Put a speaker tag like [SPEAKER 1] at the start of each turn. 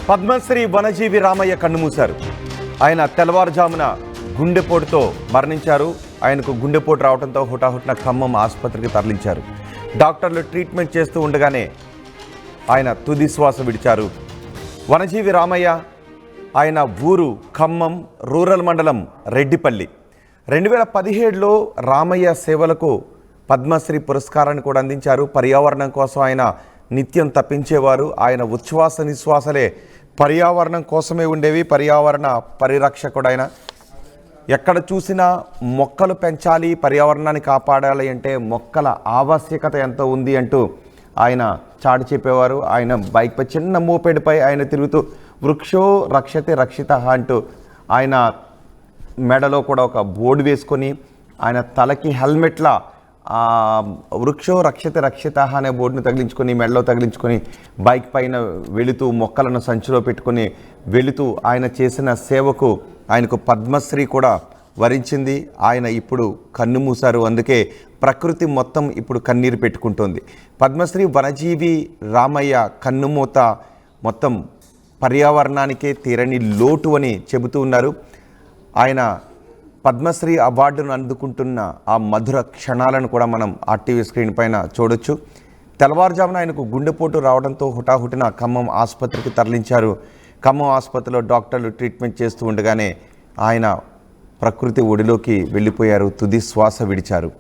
[SPEAKER 1] పద్మశ్రీ వనజీవి రామయ్య కన్నుమూశారు. ఆయన తెల్లవారుజామున గుండెపోటుతో మరణించారు. ఆయనకు గుండెపోటు రావడంతో హుటాహుటిన ఖమ్మం ఆసుపత్రికి తరలించారు. డాక్టర్లు ట్రీట్మెంట్ చేస్తూ ఉండగానే ఆయన తుది శ్వాస విడిచారు. వనజీవి రామయ్య ఆయన ఊరు ఖమ్మం రూరల్ మండలం రెడ్డిపల్లి. 2017లో రామయ్య సేవలకు పద్మశ్రీ పురస్కారాన్ని కూడా అందించారు. పర్యావరణం కోసం ఆయన నిత్యం తప్పించేవారు. ఆయన ఉచ్ఛ్వాస నిశ్వాసలే పర్యావరణం కోసమే ఉండేవి. పర్యావరణ పరిరక్షకుడు ఆయన. ఎక్కడ చూసినా మొక్కలు పెంచాలి, పర్యావరణాన్ని కాపాడాలి అంటే మొక్కల ఆవశ్యకత ఎంత ఉంది అంటూ ఆయన చాటి చెప్పేవారు. ఆయన బైక్పై చిన్న మోపెడ్పై ఆయన తిరుగుతూ వృక్షో రక్షతే రక్షిత అంటూ ఆయన మెడలో కూడా ఒక బోర్డు వేసుకొని ఆయన తలకి హెల్మెట్లా వృక్షో రక్షతే రక్షిత అనే బోర్డును తగిలించుకొని మెడలో తగిలించుకొని బైక్ పైన వెళుతూ మొక్కలను సంచిలో పెట్టుకొని వెళుతూ ఆయన చేసిన సేవకు ఆయనకు పద్మశ్రీ కూడా వరించింది. ఆయన ఇప్పుడు కన్ను మూశారు. అందుకే ప్రకృతి మొత్తం ఇప్పుడు కన్నీరు పెట్టుకుంటోంది. పద్మశ్రీ వనజీవి రామయ్య కన్నుమూత మొత్తం పర్యావరణానికే తీరని లోటు అని చెబుతూ ఉన్నారు. ఆయన పద్మశ్రీ అవార్డును అందుకుంటున్న ఆ మధుర క్షణాలను కూడా మనం ఆర్టీవీ స్క్రీన్ పైన చూడొచ్చు. తెల్లవారుజామున ఆయనకు గుండెపోటు రావడంతో హుటాహుటిన ఖమ్మం ఆసుపత్రికి తరలించారు. ఖమ్మం ఆసుపత్రిలో డాక్టర్లు ట్రీట్మెంట్ చేస్తూ ఉండగానే ఆయన ప్రకృతి ఒడిలోకి వెళ్ళిపోయారు. తుది శ్వాస విడిచారు.